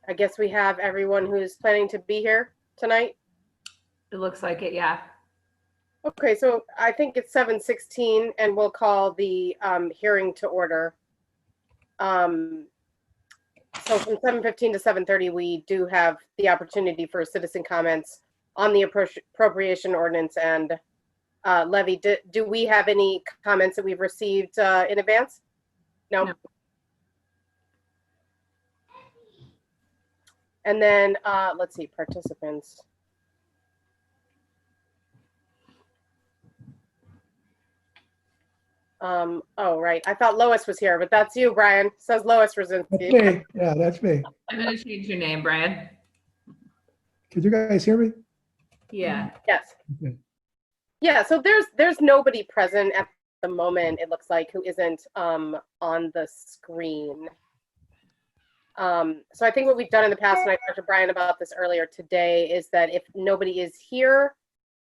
I guess we have everyone who's planning to be here tonight. It looks like it, yeah. Okay, so I think it's 7:16 and we'll call the hearing to order. So from 7:15 to 7:30, we do have the opportunity for citizen comments on the appropriation ordinance and levy. Do we have any comments that we've received in advance? No. And then let's see, participants. Oh, right. I thought Lois was here, but that's you, Brian. Says Lois Rosinski. That's me. Yeah, that's me. I'm going to change your name, Brian. Could you guys hear me? Yeah. Yes. Okay. Yeah, so there's nobody present at the moment, it looks like, who isn't on the screen. So I think what we've done in the past, and I talked to Brian about this earlier today, is that if nobody is here,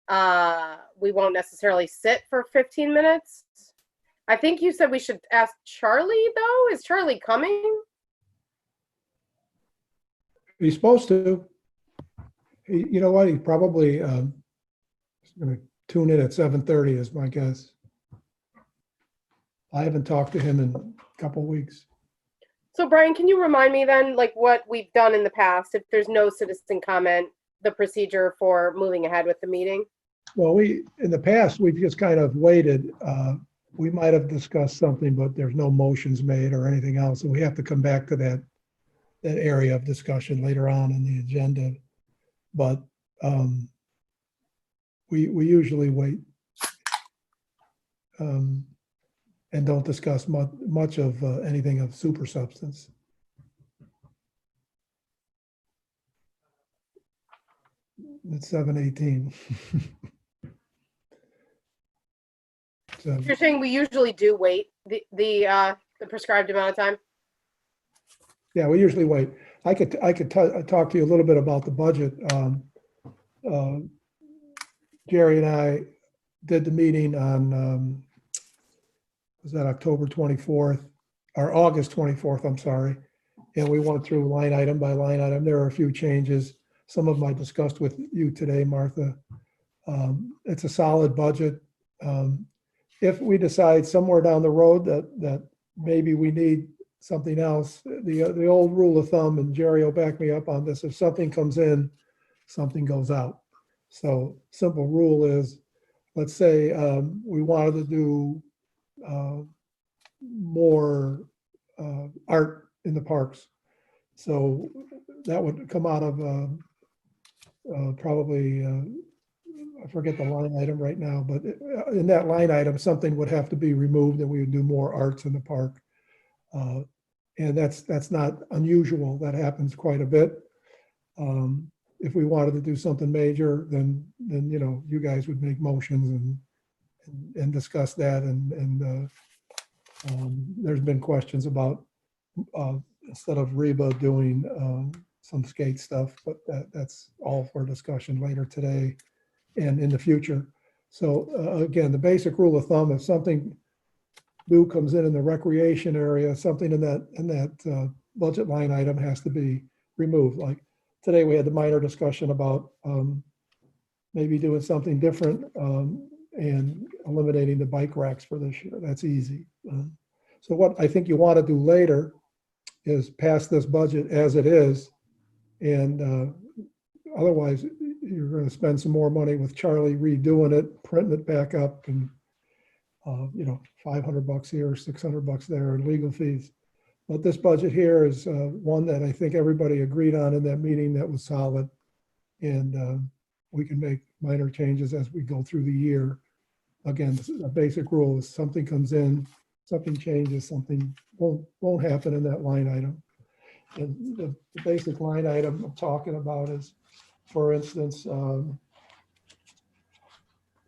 we won't necessarily sit for 15 minutes. I think you said we should ask Charlie, though. Is Charlie coming? He's supposed to. You know what? He probably is going to tune in at 7:30 is my guess. I haven't talked to him in a couple of weeks. So Brian, can you remind me then, like what we've done in the past, if there's no citizen comment, the procedure for moving ahead with the meeting? Well, in the past, we've just kind of waited. We might have discussed something, but there's no motions made or anything else. And we have to come back to that area of discussion later on in the agenda. But we usually wait and don't discuss much of anything of super substance. It's 7:18. So, You're saying we usually do wait the prescribed amount of time? yeah, we usually wait. I could talk to you a little bit about the budget. Jerry and I did the meeting on, was that October 24th or August 24th, I'm sorry. And we went through line item by line item. There are a few changes. Some of them I discussed with you today, Martha. It's a solid budget. If we decide somewhere down the road that maybe we need something else, the old rule of thumb, and Jerry will back me up on this, if something comes in, something goes out. So simple rule is, let's say we wanted to do more art in the parks. So that would come out of probably, I forget the line item right now, but in that line item, something would have to be removed and we would do more arts in the park. And that's not unusual. That happens quite a bit. If we wanted to do something major, then you know, you guys would make motions and discuss that. And there's been questions about instead of Reba doing some skate stuff, but that's all for discussion later today and in the future. So again, the basic rule of thumb, if something new comes in the recreation area, something in that budget line item has to be removed. Like today we had the minor discussion about maybe doing something different and eliminating the bike racks for this year. That's easy. So what I think you want to do later is pass this budget as it is, and otherwise you're going to spend some more money with Charlie redoing it, printing it back up, and you know, $500 here, $600 there, and legal fees. But this budget here is one that I think everybody agreed on in that meeting. That was solid, and we can make minor changes as we go through the year. Again, a basic rule is something comes in, something changes, something won't happen in that line item. And the basic line item I'm talking about is, for instance, let's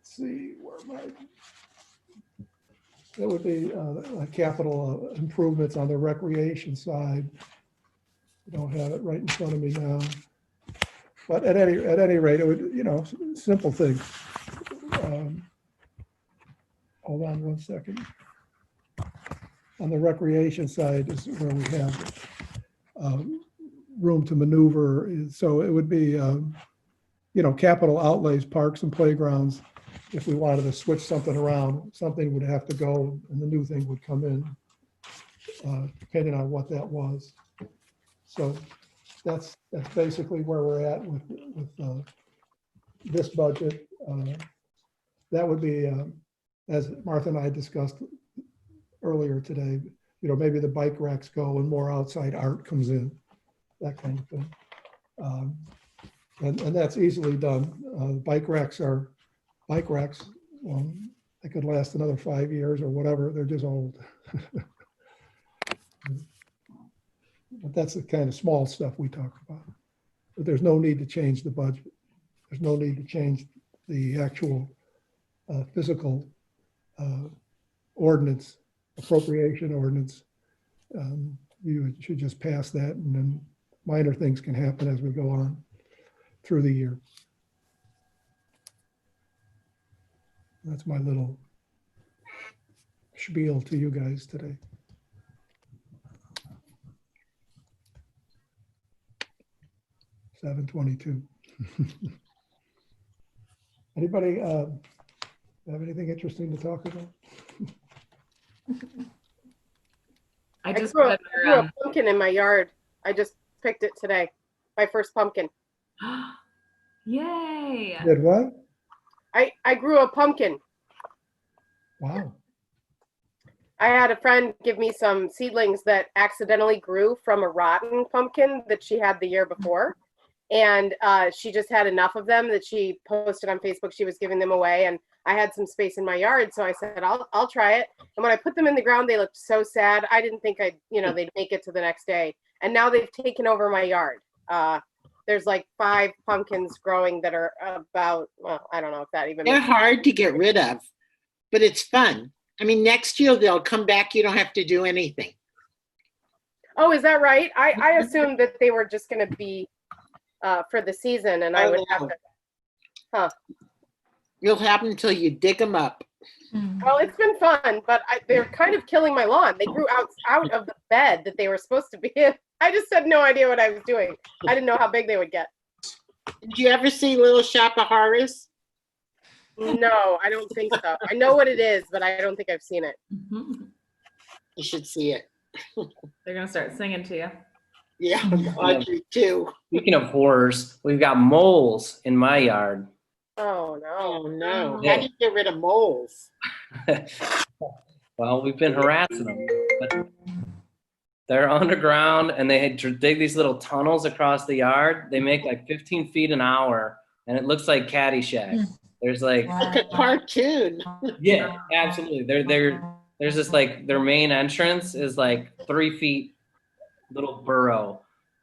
see, where am I? That would be capital improvements on the recreation side. I don't have it right in front of me now, but at any rate, it would, you know, simple things. Hold on one second. On the recreation side is where we have room to maneuver. So it would be, capital outlays, parks and playgrounds. If we wanted to switch something around, something would have to go and the new thing would come in, depending on what that was. So that's basically where we're at with this budget. That would be, as Martha and I discussed earlier today, maybe the bike racks go and more outside art comes in, that kind of thing. And that's easily done. Bike racks are bike racks. They could last another 5 years or whatever. They're just old. But that's the kind of small stuff we talk about. But there's no need to change the budget. There's no need to change the actual physical ordinance, appropriation ordinance. You should just pass that, and then minor things can happen as we go on through the year. That's my little spiel to you guys today. $7:22. Anybody have anything interesting to talk about? I just grew, read grew a pumpkin in my yard. I just picked it today. My first pumpkin. Yay. Did what? I grew a pumpkin. Wow. I had a friend give me some seedlings that accidentally grew from a rotten pumpkin that she had the year before. And she just had enough of them that she posted on Facebook. She was giving them away, and I had some space in my yard, so I said, I'll try it. And when I put them in the ground, they looked so sad. I didn't think they'd make it to the next day. And now they've taken over my yard. There's like 5 pumpkins growing that are about, well, I don't know if that even They're makes sense. hard to get rid of, but it's fun. I mean, next year they'll come back. You don't have to do anything. Oh, is that right? I assumed that they were just going to be for the season, and I Oh, would no. have to. You'll have them until you dig them up. Well, it's been fun, but they're kind of killing my lawn. They grew out of the bed that they were supposed to be in. I just had no idea what I was doing. I didn't know how big they would get. Did you ever see Little Shop of Horrors? No, I don't think so. I know what it is, but I don't think I've seen it. You should see it. They're going to start singing to you. Yeah, Audrey too. Speaking of horrors, we've got moles in my yard. Oh, no. Oh no! Yeah. How do you get rid of moles? Well, we've been harassing them. But they're underground, and they had to dig these little tunnels across the yard. They make like 15 feet an hour, and it looks like Caddyshack. There's like, Like a cartoon. yeah, absolutely. There's this like their main entrance is like 3 feet little burrow,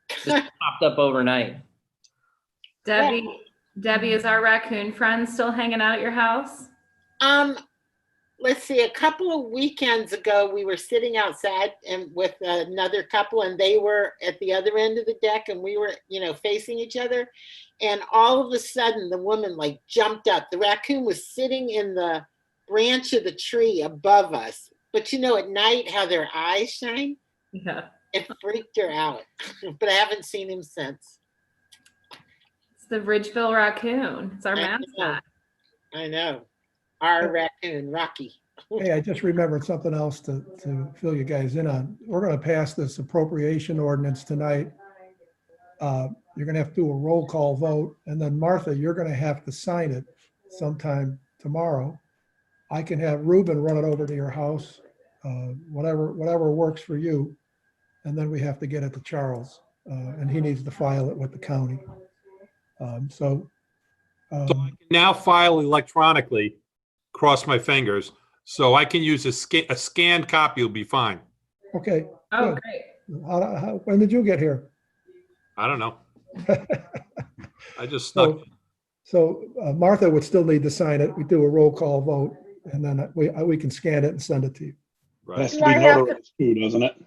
just popped up overnight. Debbie, is our raccoon friend still hanging out at your house? Let's see. A couple of weekends ago, we were sitting outside and with another couple, and they were at the other end of the deck, and we were, facing each other. And all of a sudden, the woman like jumped up. The raccoon was sitting in the branch of the tree above us. But at night, how their eyes shine. Yeah. It freaked her out. But I haven't seen him since. It's the Ridgeville raccoon. It's our I know. mascot. I know. Our raccoon, Rocky. Hey, I just remembered something else to fill you guys in on. We're going to pass this appropriation ordinance tonight. You're going to have to do a roll call vote. And then Martha, you're going to have to sign it sometime tomorrow. I can have Ruben run it over to your house, whatever works for you. And then we have to get it to Charles, and he needs to file it with the county. So I can now file electronically, cross my fingers, so I can use a scanned copy will be fine. Okay. Oh, Good. great. When did you get here? I don't know. I just snuck. So Martha would still need to sign it. We do a roll call vote, and then we can scan it and send it to you. It has Right. to be Do I have to- notarized too, doesn't it?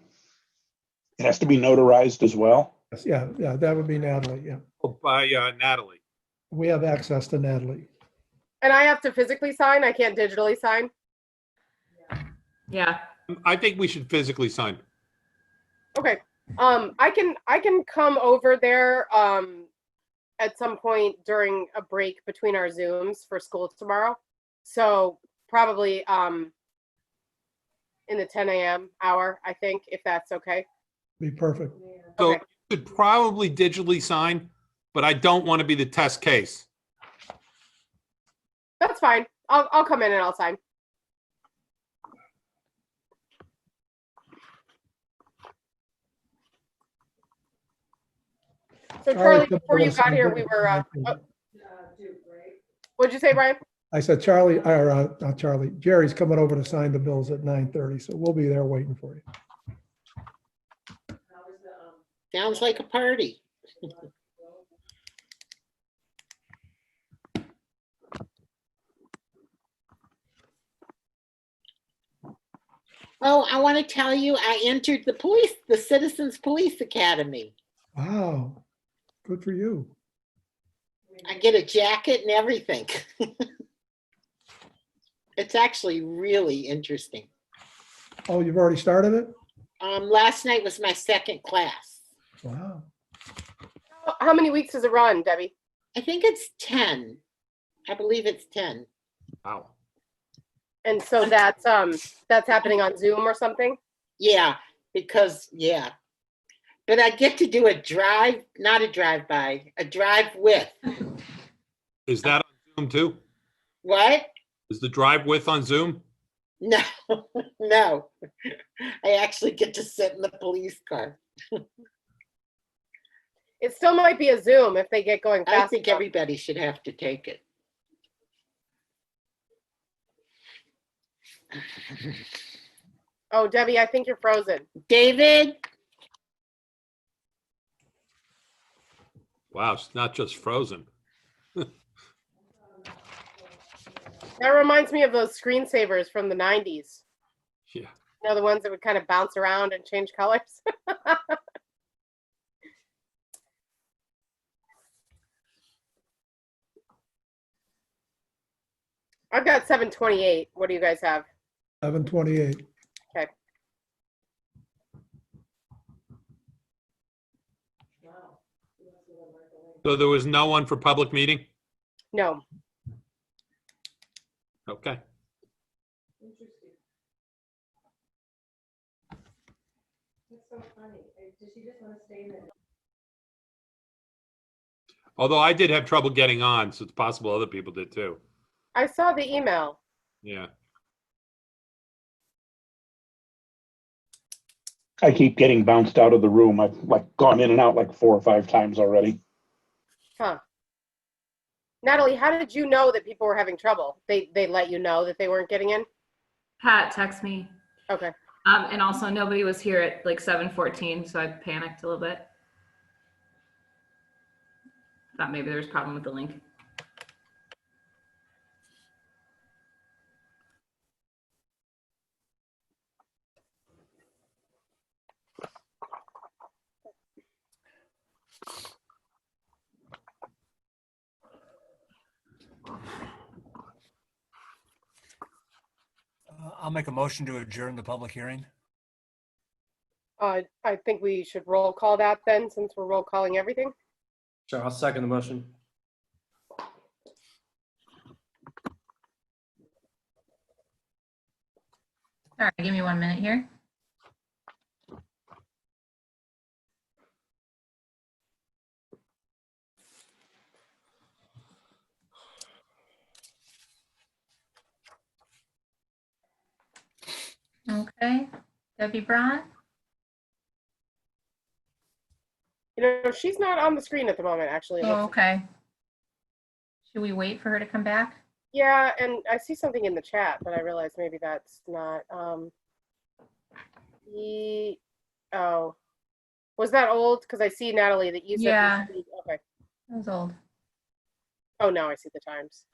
It has to be notarized as well. Yeah, that would be Natalie. Yeah, By Natalie. we have access to Natalie. And I have to physically sign? I can't digitally sign? Yeah. I think we should physically sign. Okay. I can come over there at some point during a break between our Zooms for school tomorrow. So probably in the 10 a.m. hour, I think, if that's okay. Be perfect. So Okay. you could probably digitally sign, but I don't want to be the test case. That's fine. I'll come in and I'll sign. So Charlie, before you got here, we were. What'd you say, Brian? I said Charlie, or not Charlie, Jerry's coming over to sign the bills at 9:30, so we'll be there waiting for you. Sounds like a party. Oh, I want to tell you, I entered the Citizens Police Academy. Wow, good for you. I get a jacket and everything. It's actually really interesting. Oh, you've already started it? Last night was my second class. Wow. How many weeks does it run, Debbie? I think it's 10. I believe it's 10. Wow. And so that's happening on Zoom or something? Yeah, yeah. But I get to do not a drive-by, a drive with. Is that on Zoom too? What? Is the drive with on Zoom? No, no. I actually get to sit in the police car. It still might be a Zoom if they get going fast. I think enough. everybody should have to take it. Oh, Debbie, I think you're frozen. David? Wow, it's not just frozen. That reminds me of those screensavers from the 90s. Yeah. You know, the ones that would kind of bounce around and change colors. I've got 728. What do you guys have? 7:28. Okay. So there was no one for public meeting? No. Okay. Although I did have trouble getting on, so it's possible other people did too. I saw the email. Yeah. I keep getting bounced out of the room. I've like gone in and out like 4 or 5 times already. Huh. Natalie, how did you know that people were having trouble? They let you know that they weren't getting in? Pat text me. Okay. And also nobody was here at like 7:14, so I panicked a little bit. Thought maybe there was a problem with the link. I'll make a motion to adjourn the public hearing. I think we should roll call that then, since we're roll calling everything. Sure, I'll second the motion. All right, give me 1 minute here. Okay, Debbie Braun. You know, she's not on the screen at the moment, actually. Oh, okay. Should we wait for her to come back? Yeah, and I see something in the chat, but I realized maybe that's not. Oh, was that old? Because I see, Natalie, that you said. Yeah. Okay. That was old. Oh, now I see the times.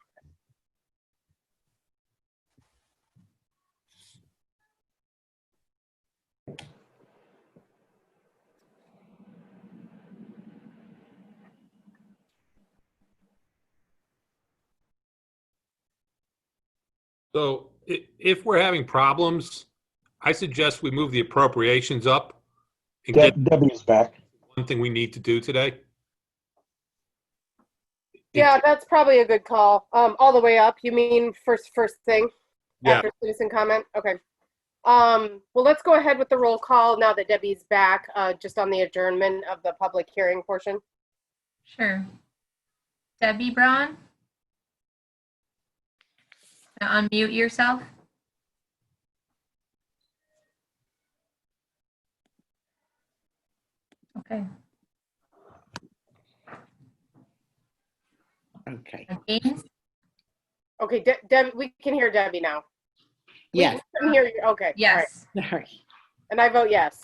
So if we're having problems, I suggest we move the appropriations up and get Debbie's back. one thing we need to do today? Yeah, that's probably a good call. All the way up, you mean first thing Yeah, after citizen comment? Okay. Well, let's go ahead with the roll call now that Debbie's back, just on the adjournment of the public hearing portion. Sure. Debbie Braun? Now unmute yourself. Okay. Okay. And James? Okay, Deb, we can hear Debbie now. We Yes. can hear you. Okay. All right. Yes. Sorry. And I vote yes.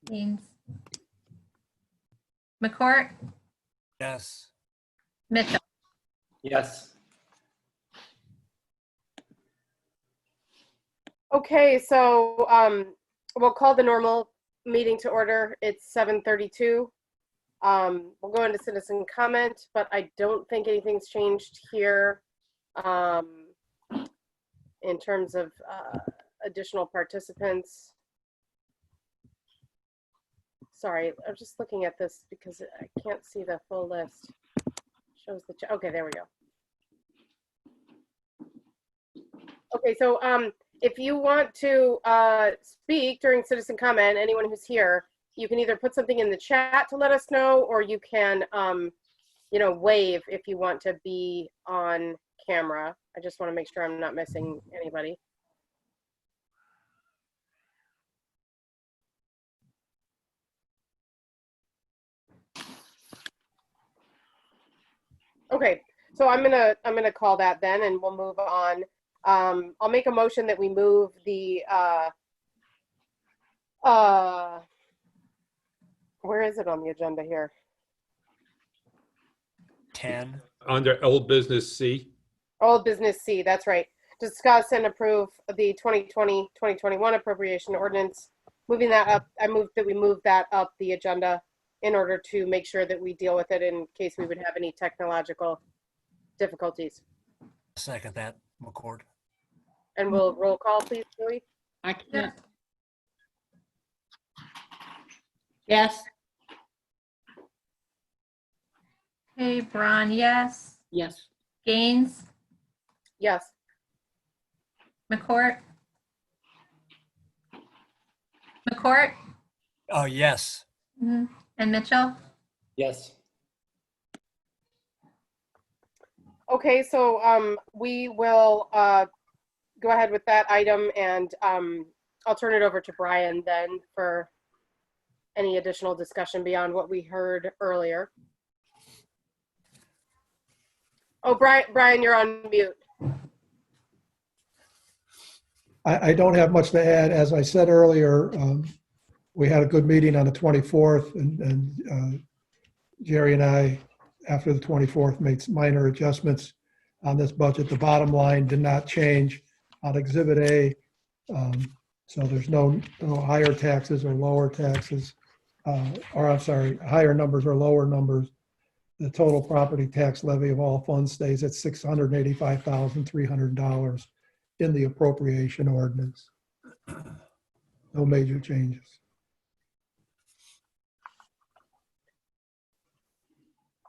James. McCourt? Yes. Mitchell? Yes. Okay, so we'll call the normal meeting to order. It's 7:32. We'll go into citizen comment, but I don't think anything's changed here in terms of additional participants. Sorry, I'm just looking at this because I can't see the full list. Shows the, okay, there we go. Okay, so if you want to speak during citizen comment, anyone who's here, you can either put something in the chat to let us know, or you can, wave if you want to be on camera. I just want to make sure I'm not missing anybody. Okay, so I'm gonna call that then, and we'll move on. I'll make a motion that we move the where is it on the agenda here? 10. under old business C. Old business C, that's right. Discuss and approve the 2020-2021 appropriation ordinance. Moving that up, I move that we move that up the agenda in order to make sure that we deal with it in case we would have any technological difficulties. Second that, McCord. And we'll roll call, please, Julie. I can't. Yes. Okay, Braun, yes. Yes. Gaines? Yes. McCourt? McCourt? Oh, yes. Mhm. And Mitchell? Yes. Okay, so we will go ahead with that item, and I'll turn it over to Brian then for any additional discussion beyond what we heard earlier. Oh, Brian, you're on mute. I don't have much to add. As I said earlier, we had a good meeting on the 24th, and Jerry and I, after the 24th, made some minor adjustments on this budget. The bottom line did not change on Exhibit A, so there's no higher taxes or lower taxes, or I'm sorry, higher numbers or lower numbers. The total property tax levy of all funds stays at $685,300 in the appropriation ordinance. No major changes.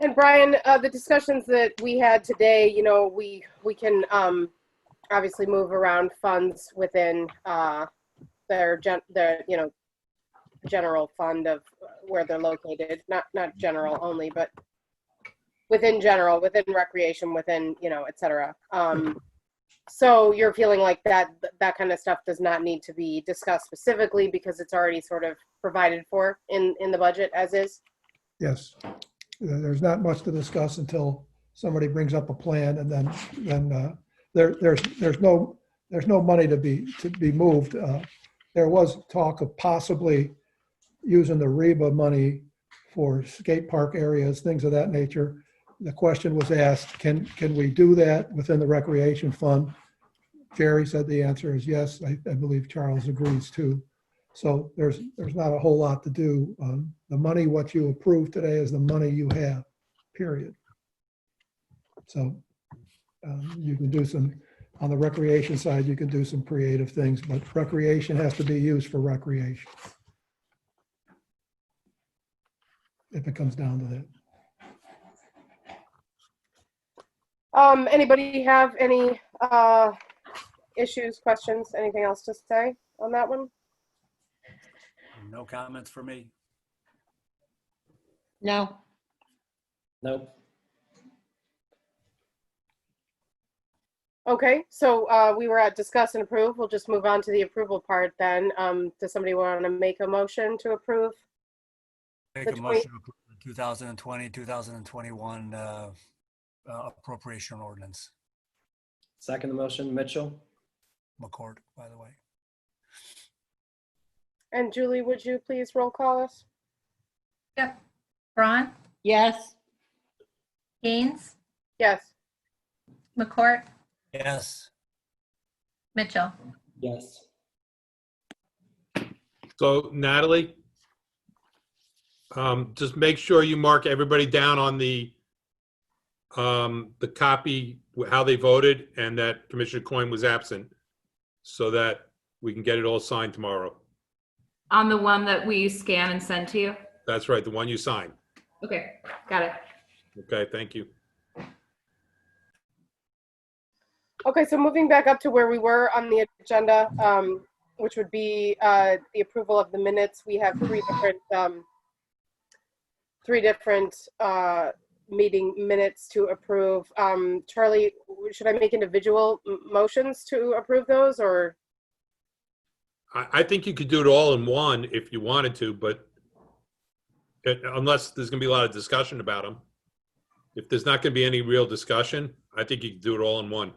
And Brian, the discussions that we had today, we can obviously move around funds within their general fund of where they're located. Not general only, but within general, within recreation, within et cetera. So you're feeling like that kind of stuff does not need to be discussed specifically because it's already sort of provided for in the budget as is? Yes. There's not much to discuss until somebody brings up a plan, and then there's no money to be moved. There was talk of possibly using the REBA money for skate park areas, things of that nature. The question was asked, can we do that within the recreation fund? Jerry said the answer is yes. I believe Charles agrees too. So there's not a whole lot to do. The money, what you approve today is the money you have, period. So you can do some, on the recreation side, you can do some creative things, but recreation has to be used for recreation. if it comes down to that. Anybody have any issues, questions, anything else to say on that one? No comments for me. No. Nope. Okay, so we were at discuss and approve. We'll just move on to the approval part then. Does somebody want to make a motion to approve? Make The a 20 motion to approve the 2020, 2021 appropriation ordinance. Second the motion, Mitchell? McCord, by the way. And Julie, would you please roll call us? Yep. Braun, Yes. Gaines, Yes. McCourt, Yes. Mitchell. Yes. So Natalie, just make sure you mark everybody down on the copy, how they voted, and that Commissioner Coyne was absent, so that we can get it all signed tomorrow. On the one that we scan and send to you? That's right, the one you signed. Okay, got it. Okay, thank you. Okay, so moving back up to where we were on the agenda, which would be the approval of the minutes. We have three different meeting minutes to approve. Charlie, should I make individual motions to approve those, or? I think you could do it all in one if you wanted to, but unless there's gonna be a lot of discussion about them. If there's not gonna be any real discussion, I think you can do it all in one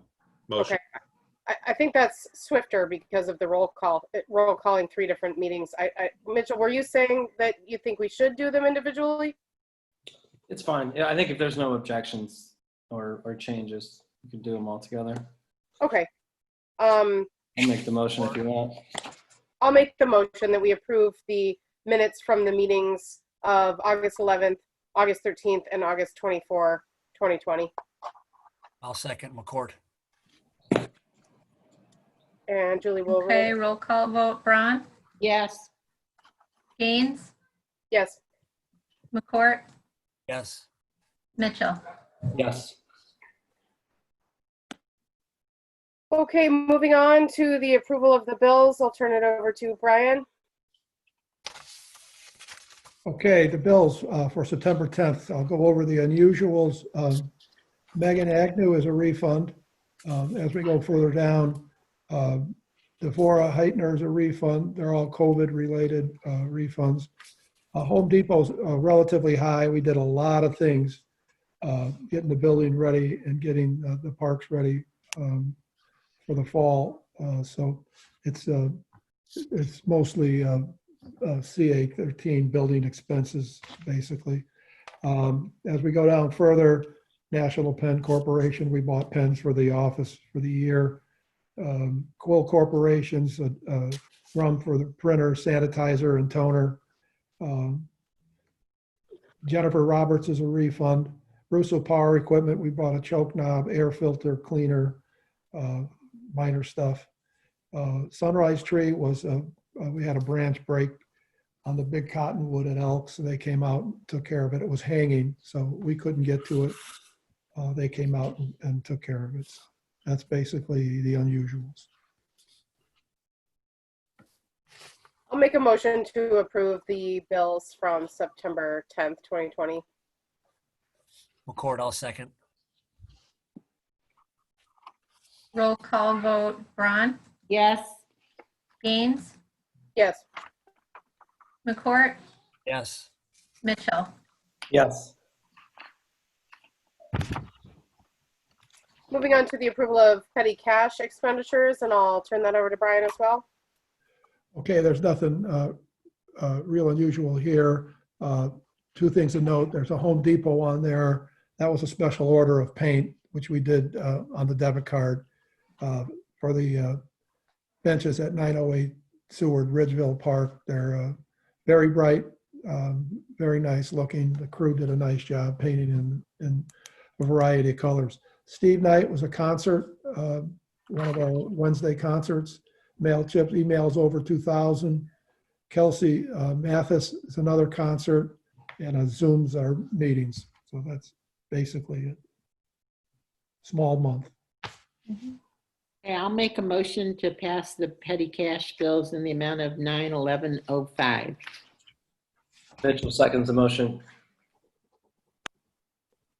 motion. Okay. I think that's swifter because of the roll calling three different meetings. Mitchell, were you saying that you think we should do them individually? It's fine. Yeah, I think if there's no objections or changes, you can do them all together. Okay. I'll make the motion if you want. I'll make the motion that we approve the minutes from the meetings of August 11th, August 13th, and August 24, 2020. I'll second McCord. And Julie will Okay, roll. roll call vote. Braun, Yes. Gaines, Yes. McCourt, Yes. Mitchell. Yes. Okay, moving on to the approval of the bills. I'll turn it over to Brian. Okay, the bills for September 10th. I'll go over the unusuals. Megan Agnew is a refund. As we go further down, Devora Heitner is a refund. They're all COVID-related refunds. Home Depot's relatively high. We did a lot of things, getting the building ready and getting the parks ready for the fall. So it's mostly CA13 building expenses, basically. As we go down further, National Pen Corporation, we bought pens for the office for the year. Quill Corporation's rum for the printer, sanitizer, and toner. Jennifer Roberts is a refund. Russo Power Equipment, we bought a choke knob, air filter, cleaner, minor stuff. Sunrise Tree was we had a branch break on the big cottonwood at Elks, so they came out and took care of it. It was hanging, so we couldn't get to it. They came out and took care of it. That's basically the unusuals. I'll make a motion to approve the bills from September 10th, 2020. McCord, I'll second. Roll call vote. Braun, Yes. Gaines, Yes. McCourt, Yes. Mitchell. Yes. Moving on to the approval of petty cash expenditures, and I'll turn that over to Brian as well. Okay, there's nothing real unusual here. Two things to note. There's a Home Depot on there. That was a special order of paint, which we did on the debit card for the benches at 908 Seward Ridgeville Park. They're very bright, very nice looking. The crew did a nice job painting in a variety of colors. Steve Knight was a concert, one of our Wednesday concerts. Mail chips, emails over 2,000. Kelsey Mathis is another concert. and Zooms our meetings. So that's basically it. Small month. Okay, I'll make a motion to pass the petty cash bills in the amount of 91105. Mitchell seconds the motion.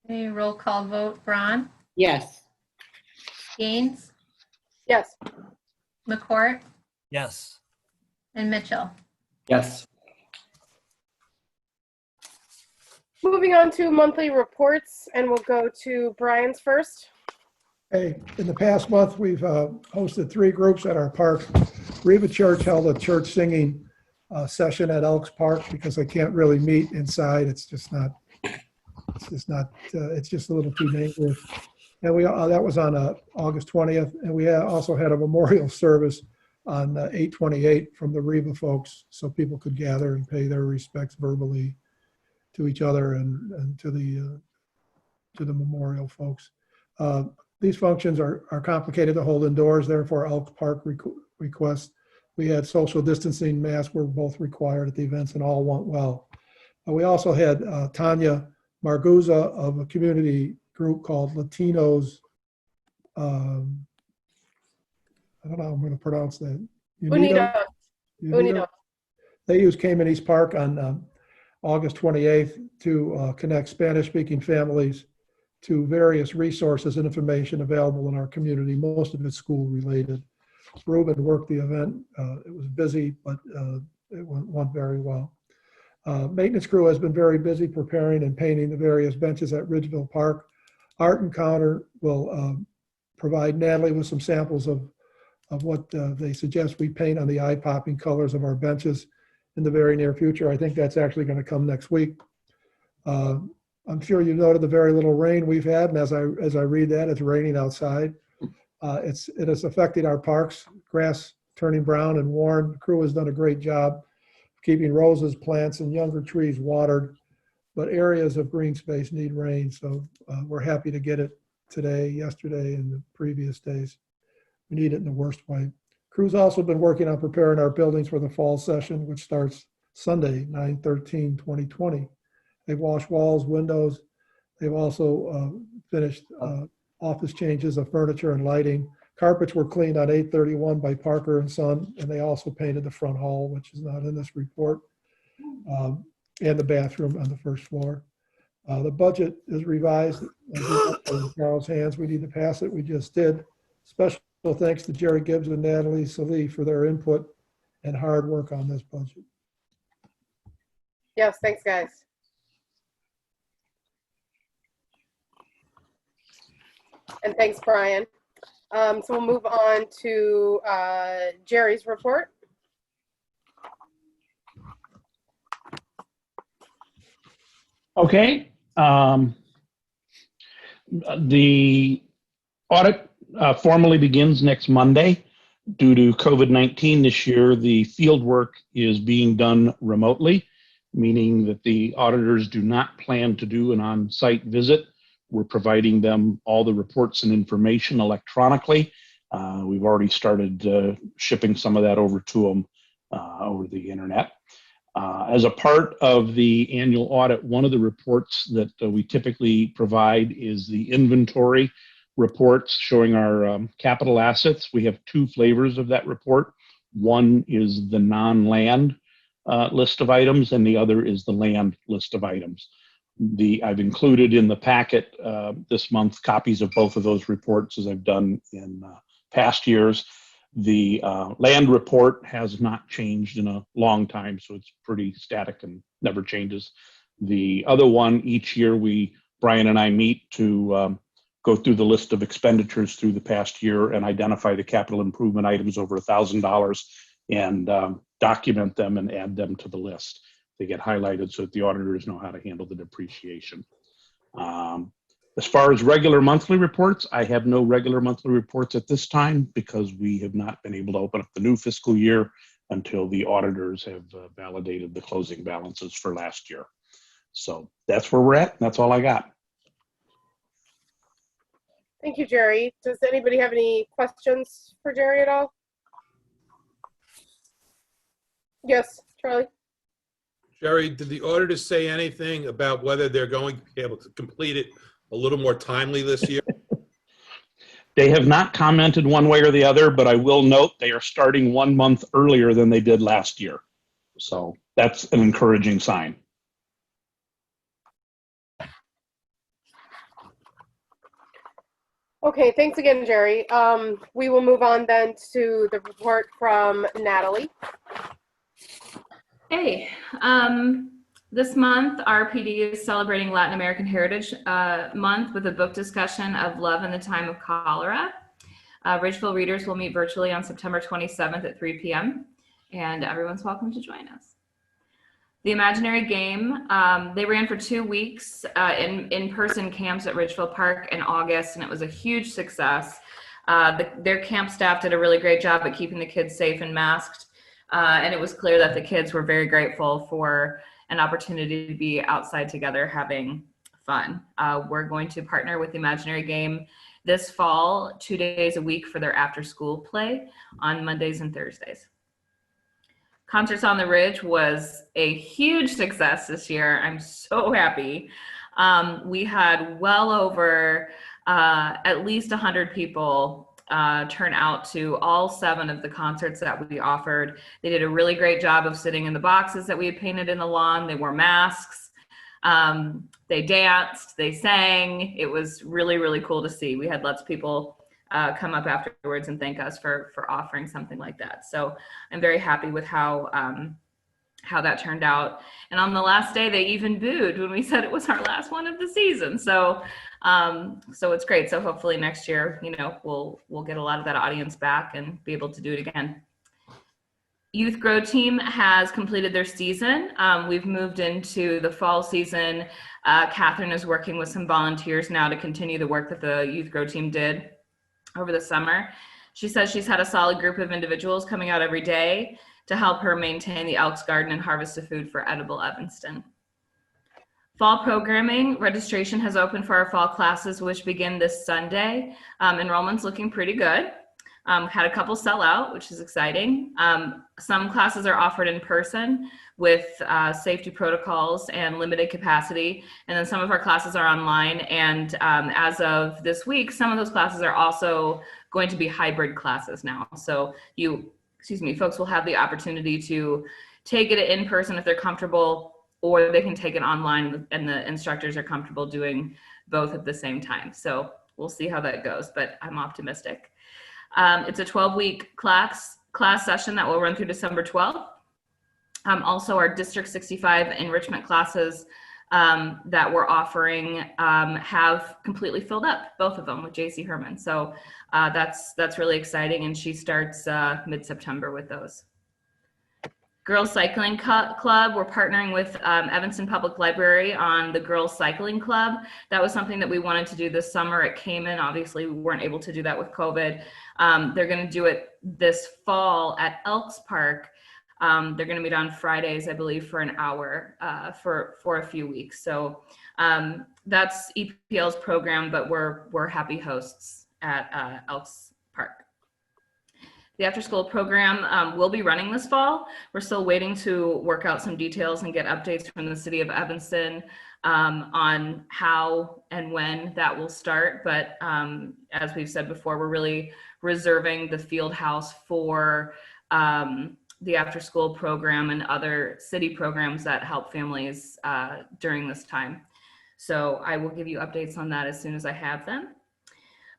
Okay, roll call vote. Braun, Yes. Gaines, Yes. McCourt, Yes. and Mitchell. Yes. Moving on to monthly reports, and we'll go to Brian's first. Hey, in the past month, we've hosted 3 groups at our park. Riva Church held a church singing session at Elks Park because they can't really meet inside. It's just a little too dangerous. And that was on August 20th. And we also had a memorial service on 8/28 from the Riva folks, so people could gather and pay their respects verbally to each other and to the memorial folks. These functions are complicated to hold indoors, therefore Elks Park requests. We had social distancing, masks were both required at the events and all went well. We also had Tanya Marguza of a community group called Latinos. I don't know how I'm going to pronounce that. Unida. They used Cayman East Park on August 28th to connect Spanish-speaking families to various resources and information available in our community. Most of it's school-related. Ruben worked the event. It was busy, but it went very well. Maintenance crew has been very busy preparing and painting the various benches at Ridgeville Park. Art Encounter will provide Natalie with some samples of what they suggest we paint on the eye-popping colors of our benches in the very near future. I think that's actually going to come next week. I'm sure you noted the very little rain we've had, and as I read that, it's raining outside. It has affected our parks, grass turning brown and worn. The crew has done a great job keeping roses, plants, and younger trees watered, but areas of green space need rain, so we're happy to get it today, yesterday, and the previous days. We need it in the worst way. Crew's also been working on preparing our buildings for the fall session, which starts Sunday, 9/13/2020. They've washed walls, windows. They've also finished office changes of furniture and lighting. Carpets were cleaned on 8/31 by Parker and Son, and they also painted the front hall, which is not in this report, and the bathroom on the first floor. The budget is revised in Carol's hands. We need to pass it. We just did. Special thanks to Jerry Gibbs and Natalie Salee for their input and hard work on this budget. Yes, thanks, guys. And thanks, Brian. So we'll move on to Jerry's report. Okay. The audit formally begins next Monday. Due to COVID-19 this year, the field work is being done remotely, meaning that the auditors do not plan to do an on-site visit. We're providing them all the reports and information electronically. We've already started shipping some of that over to them over the internet. As a part of the annual audit, one of the reports that we typically provide is the inventory reports showing our capital assets. We have 2 flavors of that report. One is the non-land list of items, and the other is the land list of items. I've included in the packet this month copies of both of those reports, as I've done in past years. The land report has not changed in a long time, so it's pretty static and never changes. The other one, each year Brian and I meet to go through the list of expenditures through the past year and identify the capital improvement items over $1,000 and document them and add them to the list. They get highlighted so that the auditors know how to handle the depreciation. As far as regular monthly reports, I have no regular monthly reports at this time because we have not been able to open up the new fiscal year until the auditors have validated the closing balances for last year. So that's where we're at. That's all I got. Thank you, Jerry. Does anybody have any questions for Jerry at all? Yes, Charlie. Jerry, did the auditors say anything about whether they're going to be able to complete it a little more timely this year? They have not commented one way or the other, but I will note they are starting 1 month earlier than they did last year. So that's an encouraging sign. Okay, thanks again, Jerry. We will move on then to the report from Natalie. Hey, this month, RPD is celebrating Latin American Heritage Month with a book discussion of Love in the Time of Cholera. Ridgeville readers will meet virtually on September 27th at 3 p.m. and everyone's welcome to join us. The Imaginary Game, they ran for 2 weeks in-person camps at Ridgeville Park in August, and it was a huge success. Their camp staff did a really great job at keeping the kids safe and masked, and it was clear that the kids were very grateful for an opportunity to be outside together having fun. We're going to partner with the Imaginary Game this fall, 2 days a week for their after-school play on Mondays and Thursdays. Concerts on the Ridge was a huge success this year. I'm so happy. We had well over at least 100 people turn out to all 7 of the concerts that we offered. They did a really great job of sitting in the boxes that we had painted in the lawn. They wore masks. They danced, they sang. It was really, really cool to see. We had lots of people come up afterwards and thank us for offering something like that. So I'm very happy with how that turned out. And on the last day, they even booed when we said it was our last one of the season. So it's great. So hopefully next year, we'll get a lot of that audience back and be able to do it again. Youth Grow Team has completed their season. We've moved into the fall season. Catherine is working with some volunteers now to continue the work that the Youth Grow Team did over the summer. She says she's had a solid group of individuals coming out every day to help her maintain the Elks Garden and harvest of food for Edible Evanston. Fall programming, registration has opened for our fall classes, which begin this Sunday. Enrollment's looking pretty good. Had a couple sell out, which is exciting. Some classes are offered in person with safety protocols and limited capacity. And then some of our classes are online. And as of this week, some of those classes are also going to be hybrid classes now. So folks will have the opportunity to take it in person if they're comfortable, or they can take it online and the instructors are comfortable doing both at the same time. So we'll see how that goes, but I'm optimistic. It's a 12-week class session that will run through December 12th. Also, our District 65 enrichment classes that we're offering have completely filled up, both of them with JC Herman. So that's really exciting, and she starts mid-September with those. Girls Cycling Club, we're partnering with Evanston Public Library on the Girls Cycling Club. That was something that we wanted to do this summer at Cayman. Obviously, we weren't able to do that with COVID. They're going to do it this fall at Elks Park. They're going to meet on Fridays, I believe, for an hour for a few weeks. So that's EPL's program, but we're happy hosts at Elks Park. The after-school program will be running this fall. We're still waiting to work out some details and get updates from the city of Evanston on how and when that will start. But as we've said before, we're really reserving the field house for the after-school program and other city programs that help families during this time. So I will give you updates on that as soon as I have them.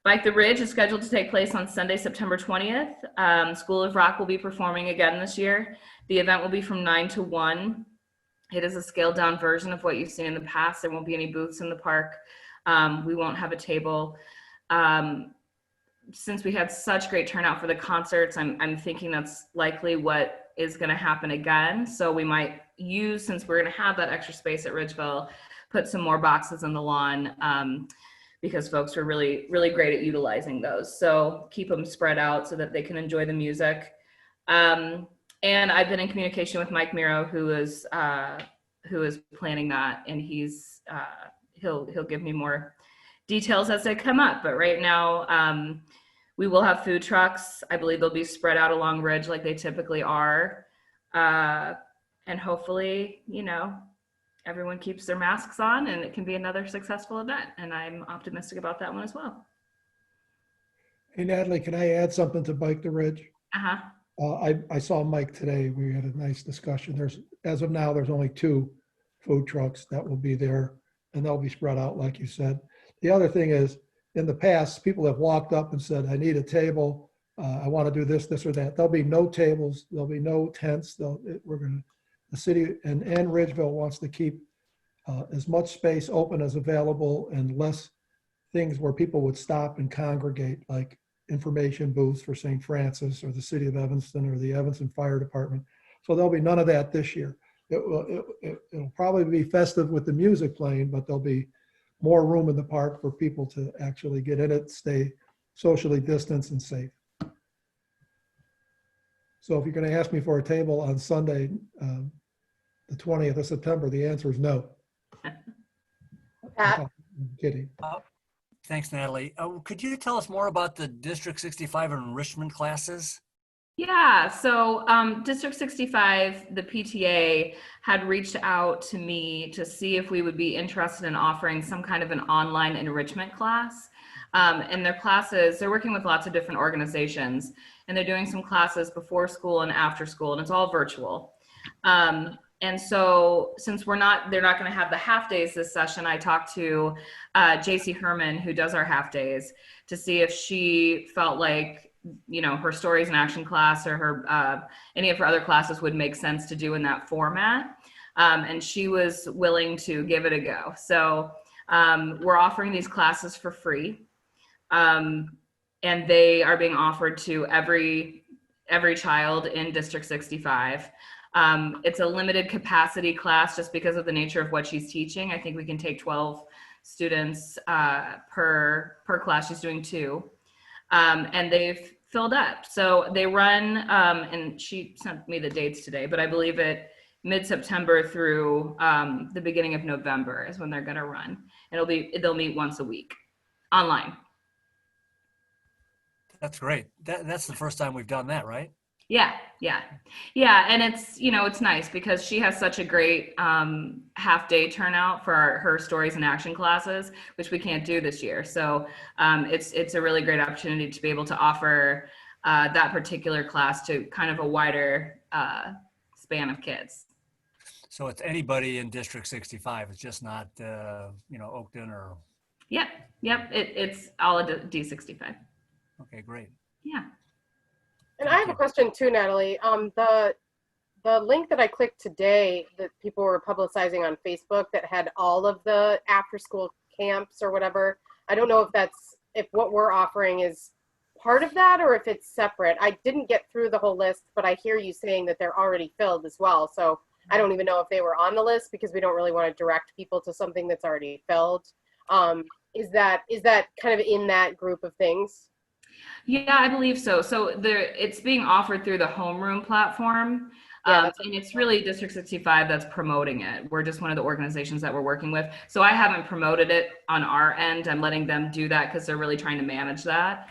Bike the Ridge is scheduled to take place on Sunday, September 20th. School of Rock will be performing again this year. The event will be from 9 to 1. It is a scaled down version of what you've seen in the past. There won't be any booths in the park. We won't have a table. Since we had such great turnout for the concerts, I'm thinking that's likely what is going to happen again. So we might use, since we're going to have that extra space at Ridgeville, put some more boxes in the lawn. Because folks were really, really great at utilizing those. So keep them spread out so that they can enjoy the music. And I've been in communication with Mike Miro, who is planning that, and he'll give me more details as they come up. But right now, we will have food trucks. I believe they'll be spread out along Ridge like they typically are. and hopefully, everyone keeps their masks on and it can be another successful event. And I'm optimistic about that one as well. Hey Natalie, can I add something to Bike the Ridge? Uh-huh. I saw Mike today. We had a nice discussion. As of now, there's only 2 food trucks that will be there, and they'll be spread out, like you said. The other thing is, in the past, people have walked up and said, I need a table. I want to do this, this, or that. There'll be no tables. There'll be no tents. The city and Ridgeville wants to keep as much space open as available and less things where people would stop and congregate, like information booths for St. Francis or the city of Evanston or the Evanston Fire Department. So there'll be none of that this year. It'll probably be festive with the music playing, but there'll be more room in the park for people to actually get in it, stay socially distanced and safe. So if you're going to ask me for a table on Sunday, the 20th of September, the answer is no. Pat? I'm kidding. Thanks, Natalie. Could you tell us more about the District 65 enrichment classes? Yeah, so District 65, the PTA, had reached out to me to see if we would be interested in offering some kind of an online enrichment class. And their classes, they're working with lots of different organizations, and they're doing some classes before school and after school, and it's all virtual. And so since they're not going to have the half days this session, I talked to JC Herman, who does our half days, to see if she felt like, her stories in action class or her any of her other classes would make sense to do in that format. And she was willing to give it a go. So we're offering these classes for free. And they are being offered to every child in District 65. It's a limited capacity class just because of the nature of what she's teaching. I think we can take 12 students per class. She's doing 2. And they've filled up. So they run, and she sent me the dates today, but I believe it mid-September through the beginning of November is when they're going to run. They'll meet once a week online. That's great. That's the first time we've done that, right? Yeah. And it's nice because she has such a great half day turnout for her stories and action classes, which we can't do this year. So it's a really great opportunity to be able to offer that particular class to kind of a wider span of kids. So it's anybody in District 65. It's just not, Oakton or. Yep. It's all a D65. Okay, great. Yeah. And I have a question too, Natalie. The link that I clicked today that people were publicizing on Facebook that had all of the after school camps or whatever, I don't know if what we're offering is part of that or if it's separate. I didn't get through the whole list, but I hear you saying that they're already filled as well. So I don't even know if they were on the list because we don't really want to direct people to something that's already filled. Is that kind of in that group of things? Yeah, I believe so. So it's being offered through the homeroom platform. Yeah, And it's really District 65 that's promoting it. We're just one of the organizations that we're working with. So I haven't promoted it on our end. I'm letting them do that because they're really trying to manage that.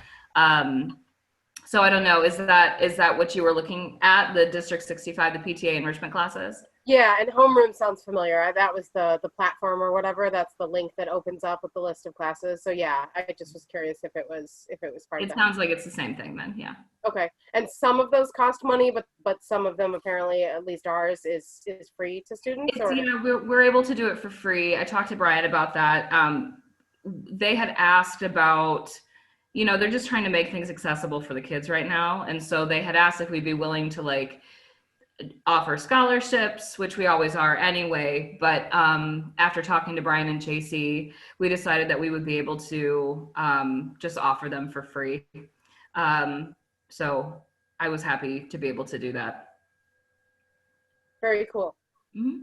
So I don't know, is that what you were looking at, the District 65, the PTA enrichment classes? Yeah, and homeroom sounds familiar. That was the platform or whatever. That's the link that opens up with the list of classes. So yeah, I just was curious if it was part of It that. sounds like it's the same thing then, yeah. Okay, and some of those cost money, but some of them apparently, at least ours, is free to students. Or? We're able to do it for free. I talked to Brian about that. They had asked about, they're just trying to make things accessible for the kids right now, and so they had asked if we'd be willing to offer scholarships, which we always are anyway, but after talking to Brian and JC, we decided that we would be able to just offer them for free. So I was happy to be able to do that. Very cool. Mm-hmm.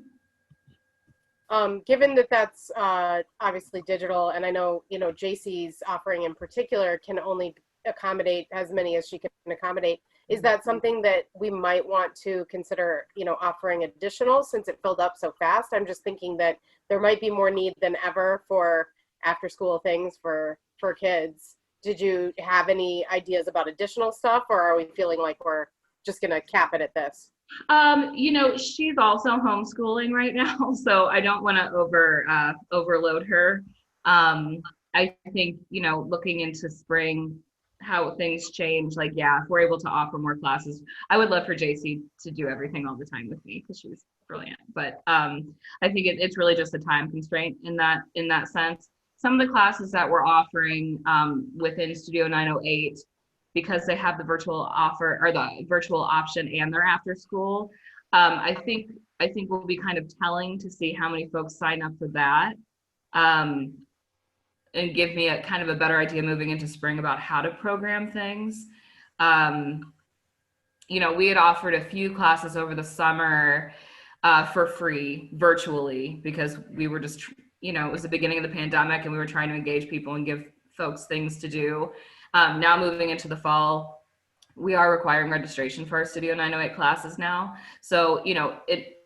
Given that that's obviously digital, and I know, JC's offering in particular can only accommodate as many as she can accommodate, is that something that we might want to consider, offering additional since it filled up so fast? I'm just thinking that there might be more need than ever for after school things for kids. Did you have any ideas about additional stuff, or are we feeling like we're just going to cap it at this? You know, she's also homeschooling right now, so I don't want to overload her. I think, you know, looking into spring, how things change, like, yeah, if we're able to offer more classes, I would love for JC to do everything all the time with me because she's brilliant. But I think it's really just a time constraint in that sense. Some of the classes that we're offering within Studio 908, because they have the virtual offer or the virtual option and their after school, I think will be kind of telling to see how many folks sign up for that, and give me a kind of a better idea moving into spring about how to program things. You know, we had offered a few classes over the summer for free virtually because we were just, you know, it was the beginning of the pandemic and we were trying to engage people and give folks things to do. Now moving into the fall, we are requiring registration for our Studio 908 classes now. So, you know,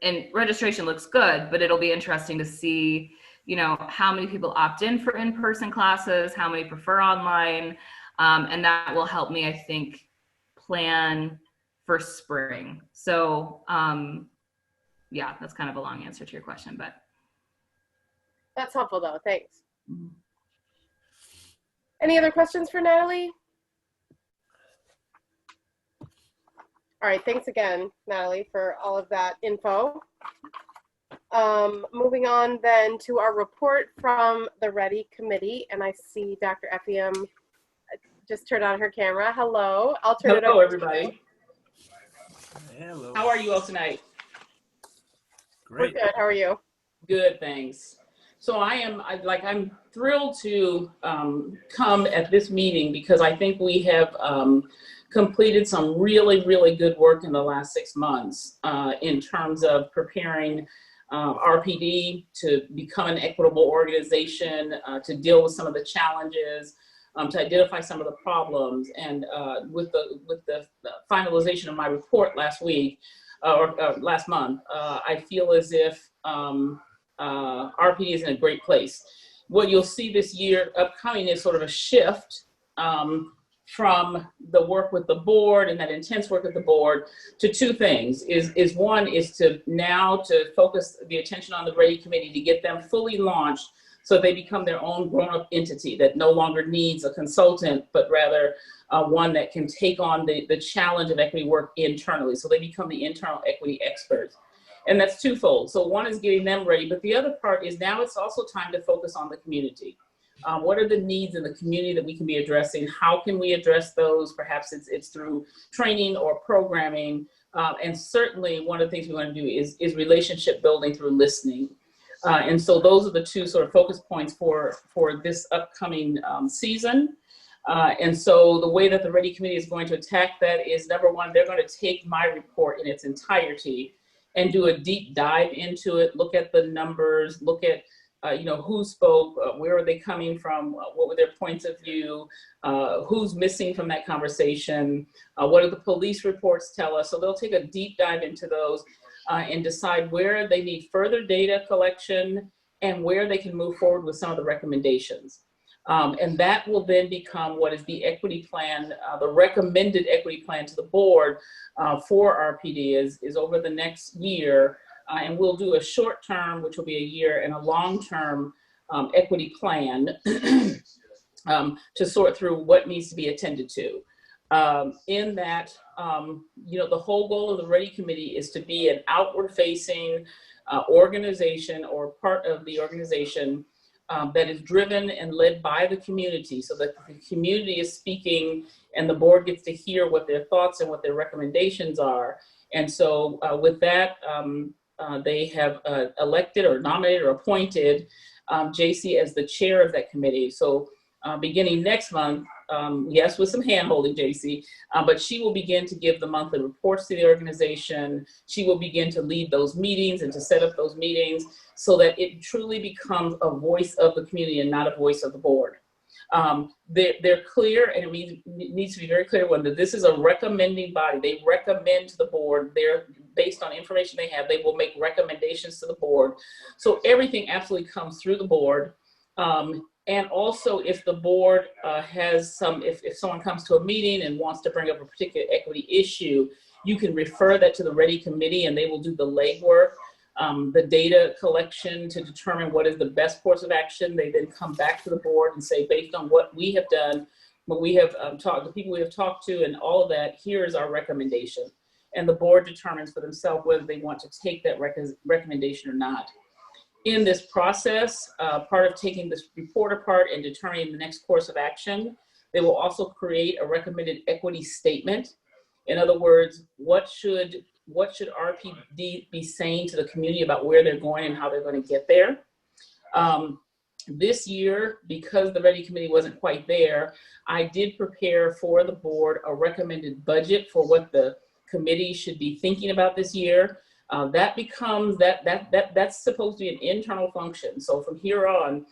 and registration looks good, but it'll be interesting to see, you know, how many people opt in for in-person classes, how many prefer online, and that will help me, I think, plan for spring. So, yeah, that's kind of a long answer to your question, but. That's helpful though, thanks. Any other questions for Natalie? All right, thanks again, Natalie, for all of that info. Moving on then to our report from the READY Committee, and I see Dr. Effiam just turned on her camera. Hello, I'll turn it over. Hello, everybody. Hello. How are you all tonight? Great. We're good, how are you? Good, thanks. So I'm thrilled to come at this meeting because I think we have completed some really, really good work in the last 6 months in terms of preparing RPD to become an equitable organization, to deal with some of the challenges, to identify some of the problems. And with the finalization of my report last week, or last month, I feel as if RPD is in a great place. What you'll see this year upcoming is sort of a shift from the work with the board and that intense work with the board to two things. One is to now to focus the attention on the READY Committee to get them fully launched so they become their own grown-up entity that no longer needs a consultant, but rather one that can take on the challenge of equity work internally. So they become the internal equity experts. And that's twofold. So one is getting them ready, but the other part is now it's also time to focus on the community. What are the needs in the community that we can be addressing? How can we address those? Perhaps it's through training or programming. And certainly one of the things we want to do is relationship building through listening. And so those are the two sort of focus points for this upcoming season. And so the way that the READY Committee is going to attack that is, number one, they're going to take my report in its entirety and do a deep dive into it, look at the numbers, look at who spoke, where are they coming from, what were their points of view, who's missing from that conversation, what do the police reports tell us. So they'll take a deep dive into those and decide where they need further data collection and where they can move forward with some of the recommendations. And that will then become what is the equity plan, the recommended equity plan to the board for RPD is over the next year. And we'll do a short term, which will be a year, and a long term equity plan to sort through what needs to be attended to. In that, the whole goal of the READY Committee is to be an outward facing organization or part of the organization that is driven and led by the community, so that the community is speaking and the board gets to hear what their thoughts and what their recommendations are. And so with that, they have elected or nominated or appointed JC as the chair of that committee. So beginning next month, yes, with some hand-holding, JC, but she will begin to give the monthly reports to the organization. She will begin to lead those meetings and to set up those meetings so that it truly becomes a voice of the community and not a voice of the board. They're clear, and it needs to be very clear that this is a recommending body. They recommend to the board. They're based on information they have. They will make recommendations to the board. So everything absolutely comes through the board. And also, if the board has if someone comes to a meeting and wants to bring up a particular equity issue, you can refer that to the Ready Committee and they will do the legwork, the data collection to determine what is the best course of action. They then come back to the board and say, based on what we have done, what we have the people we have talked to and all of that, here is our recommendation. And the board determines for themselves whether they want to take that recommendation or not. In this process, part of taking this report apart and determining the next course of action, they will also create a recommended equity statement. In other words, what should RPD be saying to the community about where they're going and how they're going to get there? This year, because the Ready Committee wasn't quite there, I did prepare for the board a recommended budget for what the committee should be thinking about this year. That becomes, that's supposed to be an internal function. So from here on,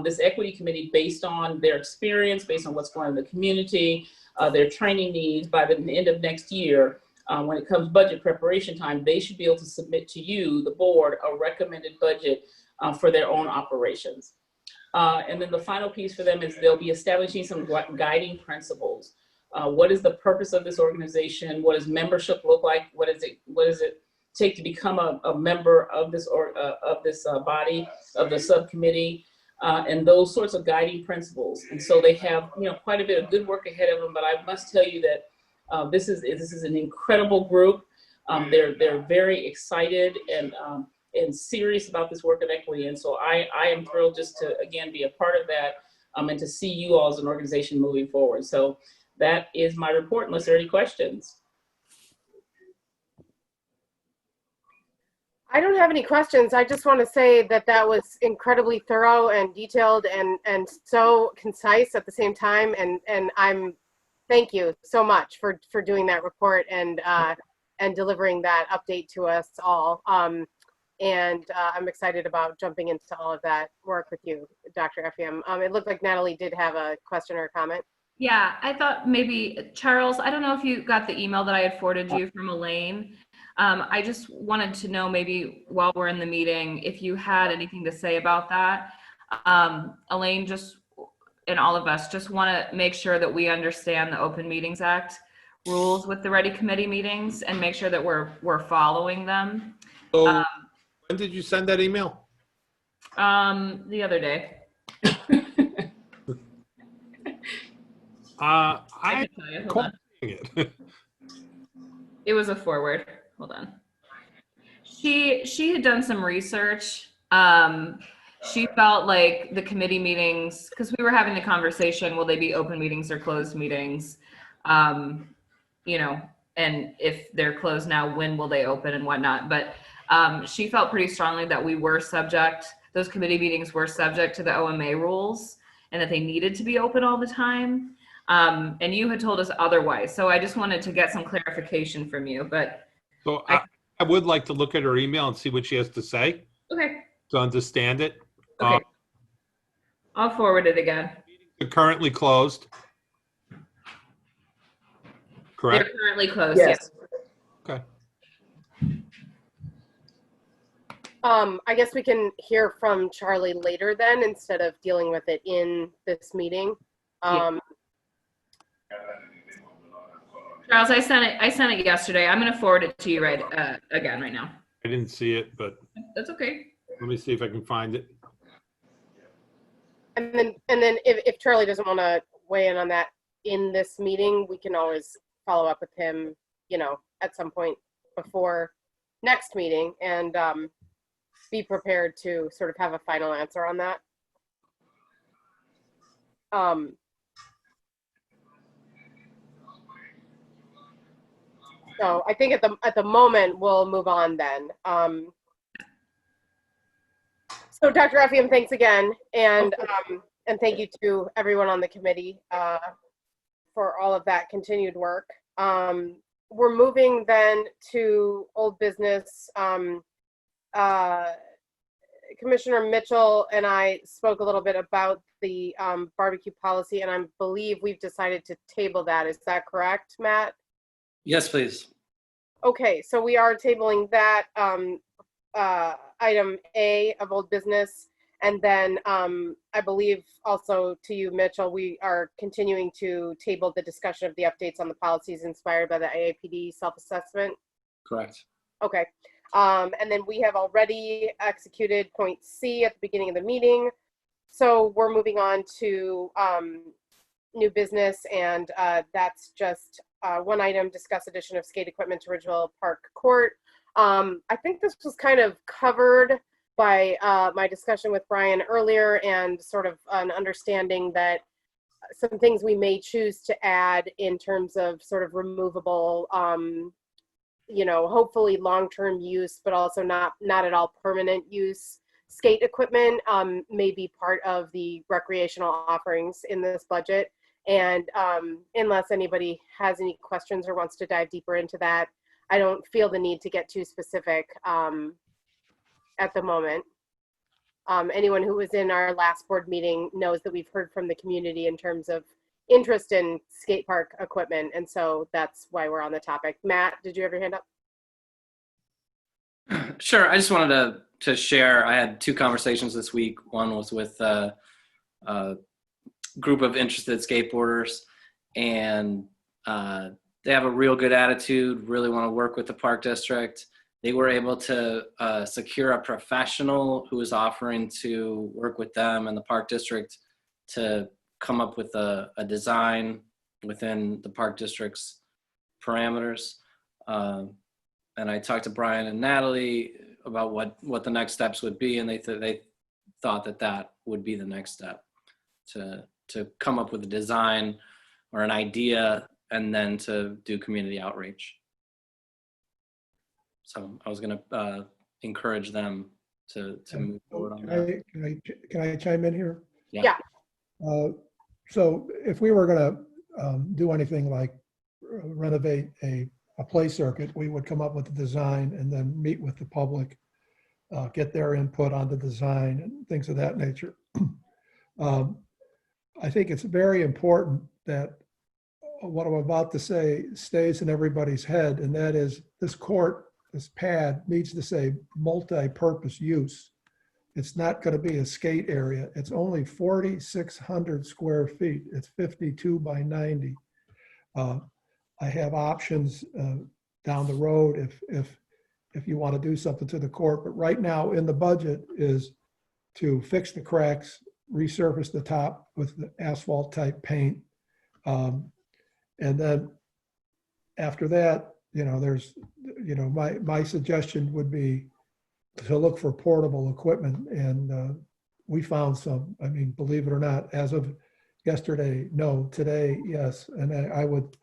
this equity committee, based on their experience, based on what's going on in the community, their training needs, by the end of next year, when it comes budget preparation time, they should be able to submit to you, the board, a recommended budget for their own operations. And then the final piece for them is they'll be establishing some guiding principles. What is the purpose of this organization? What does membership look like? What does it take to become a member of this body, of the subcommittee, and those sorts of guiding principles. And so they have, quite a bit of good work ahead of them. But I must tell you that this is an incredible group. They're very excited and serious about this work of equity. And so I am thrilled just to, again, be a part of that and to see you all as an organization moving forward. So that is my report, unless there are any questions. I don't have any questions. I just want to say that that was incredibly thorough and detailed and so concise at the same time. And thank you so much for doing that report and delivering that update to us all. And I'm excited about jumping into all of that work with you, Dr. Effiam. It looked like Natalie did have a question or a comment. Yeah, I thought maybe, Charles, I don't know if you got the email that I had forwarded you from Elaine. I just wanted to know, maybe while we're in the meeting, if you had anything to say about that. Elaine, and all of us just want to make sure that we understand the Open Meetings Act rules with the Ready Committee meetings and make sure that we're following them. So when did you send that email? The other day. I can tell you. Hold on. It was a forward. Hold on. She had done some research. She felt like the committee meetings, because we were having the conversation, will they be open meetings or closed meetings? And if they're closed now, when will they open and whatnot? But she felt pretty strongly that those committee meetings were subject to the OMA rules and that they needed to be open all the time. And you had told us otherwise. So I just wanted to get some clarification from you. But so I would like to look at her email and see what she has to say. Okay. To understand it. Okay. I'll forward it again. They're currently closed. Correct? They're currently closed, Yes. Okay. I guess we can hear from Charlie later then, instead of dealing with it in this meeting. Charles, I sent it yesterday. I'm going to forward it to you again right now. I didn't see it, but That's okay. let me see if I can find it. And then if Charlie doesn't want to weigh in on that in this meeting, we can always follow up with him, at some point before next meeting and be prepared to sort of have a final answer on that. So I think at the moment we'll move on then. So Dr. Effiam, thanks again, and thank you to everyone on the committee for all of that continued work. We're moving then to old business. Commissioner Mitchell and I spoke a little bit about the barbecue policy, and I believe we've decided to table that. Is that correct, Matt? Yes, please. Okay, so we are tabling that item A of old business. And then I believe also to you, Mitchell, we are continuing to table the discussion of the updates on the policies inspired by the AAPD self-assessment. Correct. Okay. And then we have already executed point C at the beginning of the meeting. So we're moving on to new business, and that's just one item, discuss addition of skate equipment to Ridgeville Park Court. I think this was kind of covered by my discussion with Brian earlier, and sort of an understanding that some things we may choose to add in terms of sort of removable, you know, hopefully long-term use, but also not at all permanent use skate equipment may be part of the recreational offerings in this budget. And unless anybody has any questions or wants to dive deeper into that, I don't feel the need to get too specific at the moment. Anyone who was in our last board meeting knows that we've heard from the community in terms of interest in skate park equipment. And so that's why we're on the topic. Matt, did you have your hand up? Sure. I just wanted to share, I had 2 conversations this week. One was with a group of interested skateboarders, and they have a real good attitude, really want to work with the park district. They were able to secure a professional who was offering to work with them and the park district to come up with a design within the park district's parameters. And I talked to Brian and Natalie about what the next steps would be, and they thought that would be the next step, to come up with a design or an idea and then to do community outreach. So I was going to encourage them to move forward on that. Can I chime in here? Yeah. So if we were going to do anything like renovate a play circuit, we would come up with a design and then meet with the public, get their input on the design and things of that nature. I think it's very important that what I'm about to say stays in everybody's head, and that is this court, this pad needs to say multi-purpose use. It's not going to be a skate area. It's only 4,600 square feet. It's 52 by 90. I have options down the road if you want to do something to the court, but right now in the budget is to fix the cracks, resurface the top with the asphalt type paint. And then after that, my suggestion would be to look for portable equipment. And we found some, I mean, believe it or not, as of yesterday, no, today, yes. And I would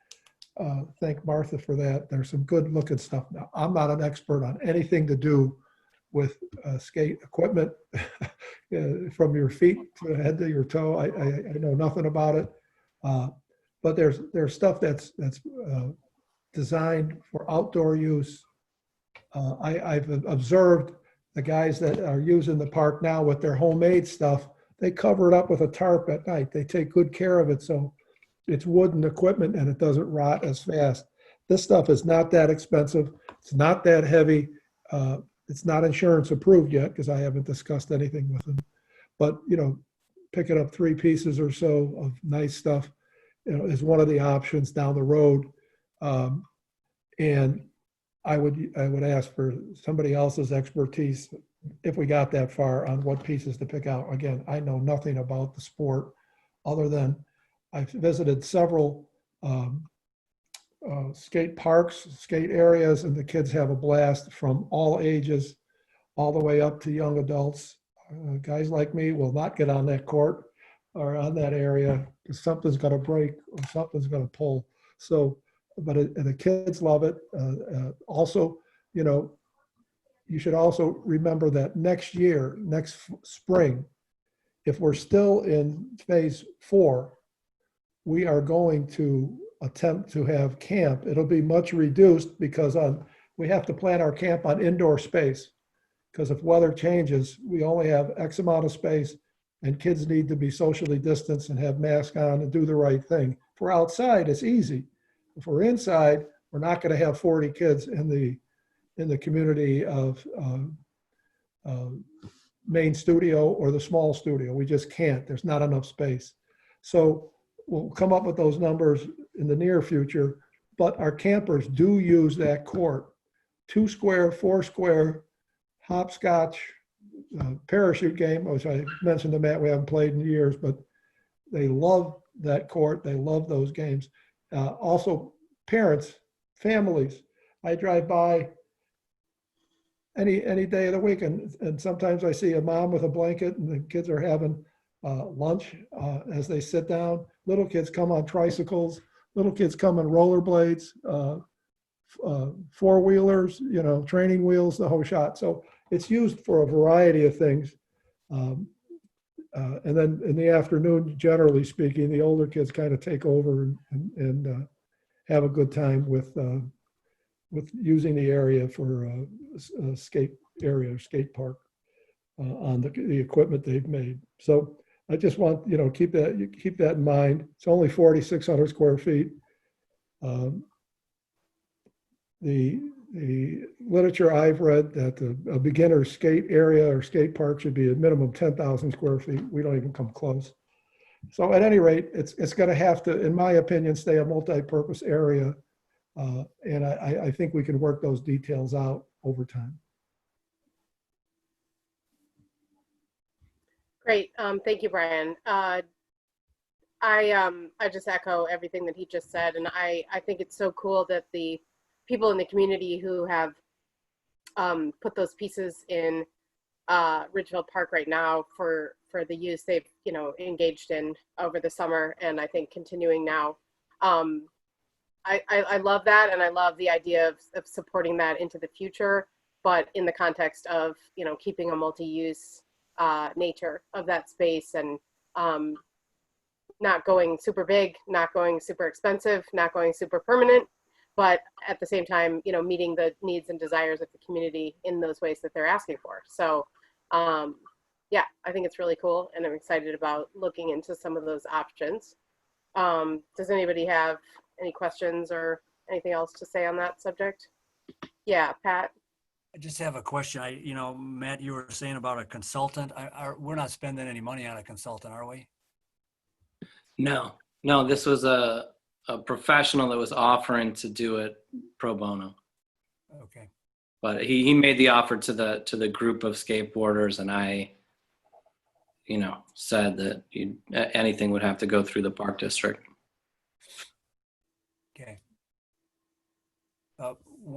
thank Martha for that. There's some good looking stuff. Now, I'm not an expert on anything to do with skate equipment from your feet to the head to your toe. I know nothing about it. But there's stuff that's designed for outdoor use. I've observed the guys that are using the park now with their homemade stuff, they cover it up with a tarp at night. They take good care of it, so it's wooden equipment and it doesn't rot as fast. This stuff is not that expensive. It's not that heavy. It's not insurance approved yet because I haven't discussed anything with them. But, picking up 3 pieces or so of nice stuff, is one of the options down the road. And I would ask for somebody else's expertise if we got that far on what pieces to pick out. Again, I know nothing about the sport other than I've visited several skate parks, skate areas, and the kids have a blast from all ages, all the way up to young adults. Guys like me will not get on that court or on that area because something's going to break or something's going to pull. So, but the kids love it. Also, you should also remember that next spring, if we're still in phase 4, we are going to attempt to have camp. It'll be much reduced because we have to plan our camp on indoor space, because if weather changes, we only have X amount of space and kids need to be socially distanced and have masks on and do the right thing. If we're outside, it's easy. If we're inside, we're not going to have 40 kids in the community of main studio or the small studio. We just can't. There's not enough space. So we'll come up with those numbers in the near future, but our campers do use that court. 2 square, 4 square, hopscotch, parachute game, which I mentioned to Matt, we haven't played in years, but they love that court. They love those games. Also, parents, families. I drive by any day of the week, and sometimes I see a mom with a blanket and the kids are having lunch as they sit down. Little kids come on tricycles. Little kids come on rollerblades, four-wheelers, training wheels, the whole shot. So it's used for a variety of things. And then in the afternoon, generally speaking, the older kids kind of take over and have a good time with using the area for a skate area, skate park on the equipment they've made. So I just want, keep that in mind. It's only 4,600 square feet. The literature I've read that a beginner skate area or skate park should be a minimum 10,000 square feet. We don't even come close. So at any rate, it's going to have to, in my opinion, stay a multi-purpose area. And I think we can work those details out over time. Great. Thank you, Brian. I just echo everything that he just said. And I think it's so cool that the people in the community who have put those pieces in Ridgeville Park right now for the use they've, engaged in over the summer, and I think continuing now. I love that, and I love the idea of supporting that into the future, but in the context of, keeping a multi-use nature of that space, and not going super big, not going super expensive, not going super permanent, but at the same time, meeting the needs and desires of the community in those ways that they're asking for. So yeah, I think it's really cool, and I'm excited about looking into some of those options. Does anybody have any questions or anything else to say on that subject? Yeah, Pat? I just have a question. Matt, you were saying about a consultant. We're not spending any money on a consultant, are we? No, this was a professional that was offering to do it pro bono. Okay. But he made the offer to the group of skateboarders, and I, said that anything would have to go through the park district. Okay.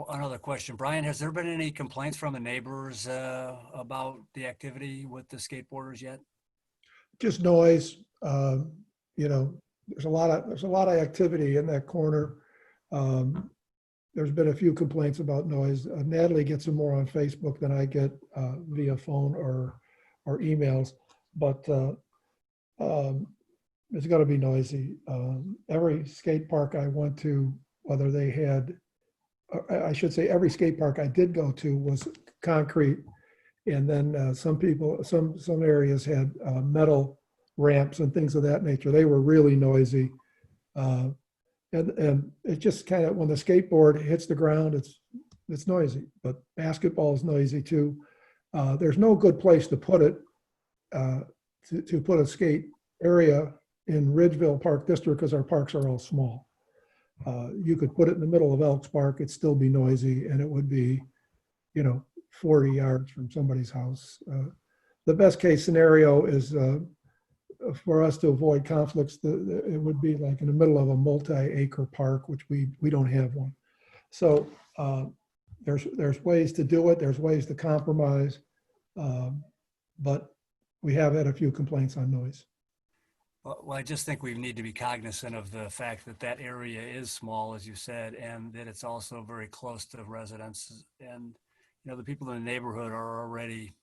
Another question, Brian, has there been any complaints from the neighbors about the activity with the skateboarders yet? Just noise. There's a lot of activity in that corner. There's been a few complaints about noise. Natalie gets them more on Facebook than I get via phone or emails, but it's going to be noisy. Every skate park I went to, whether they had, I should say every skate park I did go to was concrete. And then some areas had metal ramps and things of that nature. They were really noisy. And it just kind of, when the skateboard hits the ground, it's noisy, but basketball is noisy too. There's no good place to put it, to put a skate area in Ridgeville Park District, because our parks are all small. You could put it in the middle of Elks Park, it'd still be noisy, and it would be, 40 yards from somebody's house. The best case scenario is for us to avoid conflicts, it would be like in the middle of a multi-acre park, which we don't have one. So there's ways to do it. There's ways to compromise, but we have had a few complaints on noise. Well, I just think we need to be cognizant of the fact that that area is small, as you said, and that it's also very close to residents. And, the people in the neighborhood are already,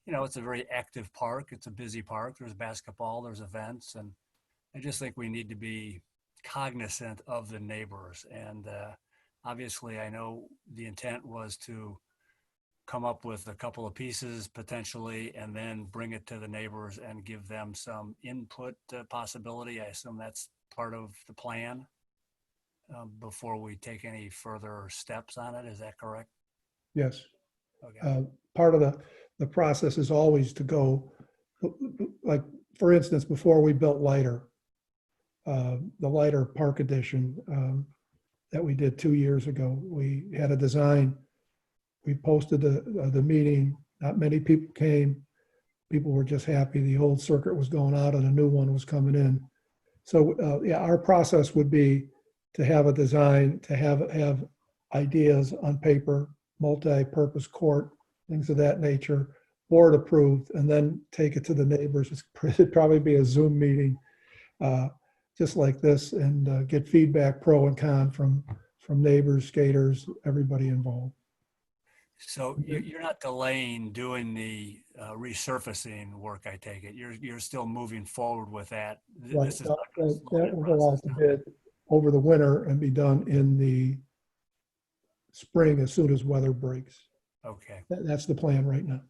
it's a very active park. It's a busy park. There's basketball, there's events. And I just think we need to be cognizant of the neighbors. And obviously, I know the intent was to come up with a couple of pieces potentially, and then bring it to the neighbors and give them some input possibility. I assume that's part of the plan before we take any further steps on it. Is that correct? Yes. Okay. Part of the process is always to go, like, for instance, before we built Lighter, the Lighter Park Edition that we did 2 years ago, we had a design. We posted the meeting. Not many people came. People were just happy the old circuit was going out and a new one was coming in. So yeah, our process would be to have a design, to have ideas on paper, multi-purpose court, things of that nature, board approved, and then take it to the neighbors. It'd probably be a Zoom meeting, just like this, and get feedback, pro and con, from neighbors, skaters, everybody involved. So you're not delaying doing the resurfacing work, I take it. You're still moving forward with that. Right, This is not gonna that slow that will go out process to down. bid over the winter and be done in the spring as soon as weather breaks. Okay, That's the plan right now.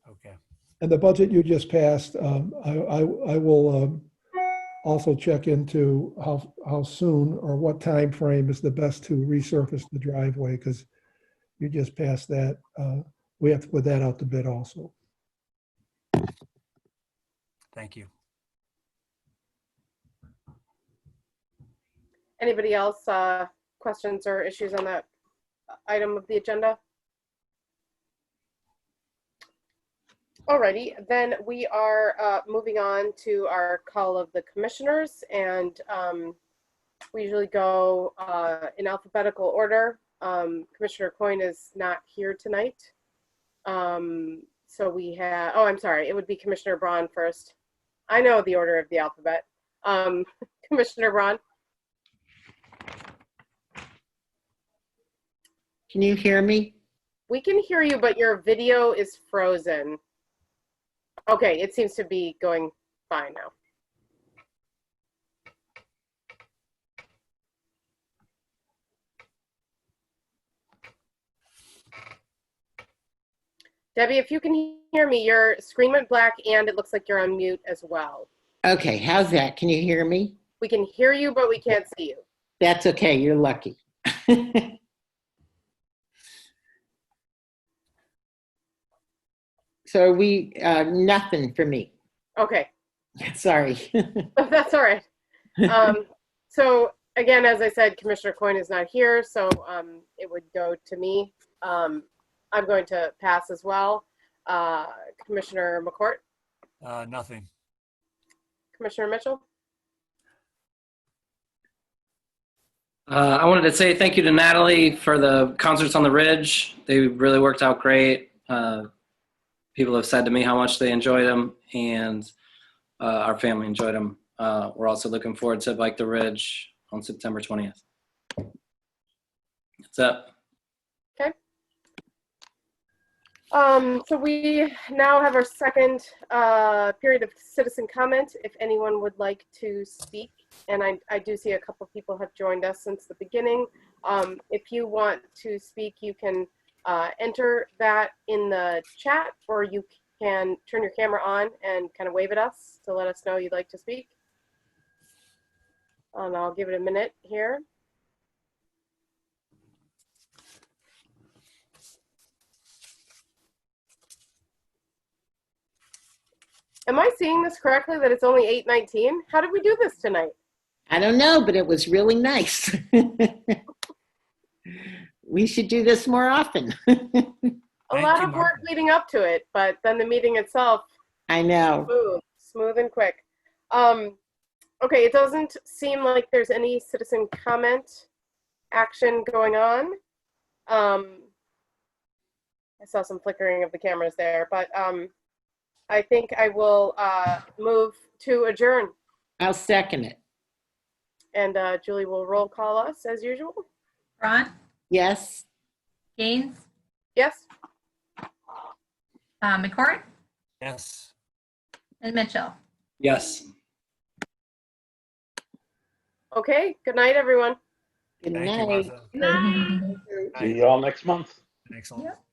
okay. And the budget you just passed, I will also check into how soon or what time frame is the best to resurface the driveway, because you just passed that. We have to put that out to bid also. Thank you. Anybody else, questions or issues on that item of the agenda? Alrighty, then we are moving on to our call of the commissioners, and we usually go in alphabetical order. Commissioner Coyne is not here tonight. So we have, oh, I'm sorry, it would be Commissioner Braun first. I know the order of the alphabet. Commissioner Braun. Can you hear me? We can hear you, but your video is frozen. Okay, it seems to be going fine now. Debbie, if you can hear me, your screen went black and it looks like you're on mute as well. Okay, how's that? Can you hear me? We can hear you, but we can't see you. That's okay, you're lucky. So nothing for me. Okay. Sorry. That's all right. So again, as I said, Commissioner Coyne is not here, so it would go to me. I'm going to pass as well. Commissioner McCourt, Nothing. Commissioner Mitchell. I wanted to say thank you to Natalie for the concerts on the Ridge. They really worked out great. People have said to me how much they enjoyed them, and our family enjoyed them. We're also looking forward to Bike the Ridge on September 20th. That's it. Okay. So we now have our second period of citizen comment. If anyone would like to speak, and I do see a couple people have joined us since the beginning. If you want to speak, you can enter that in the chat, or you can turn your camera on and kind of wave at us to let us know you'd like to speak. And I'll give it a minute here. Am I seeing this correctly, that it's only 8:19? How did we do this tonight? I don't know, but it was really nice. We should do this more often. A Thank lot you, of work Mark. leading up to it, but then the meeting itself, I know. smooth and quick. Okay, it doesn't seem like there's any citizen comment action going on. I saw some flickering of the cameras there, but I think I will move to adjourn, I'll second it. and Julie will roll call us as usual. Braun, Yes? Gaines, Yes? McCourt, Yes. and Mitchell. Yes. Okay, good night, everyone. Good Thank you, night. Martha. Good night. See you all next month. Excellent. Yep.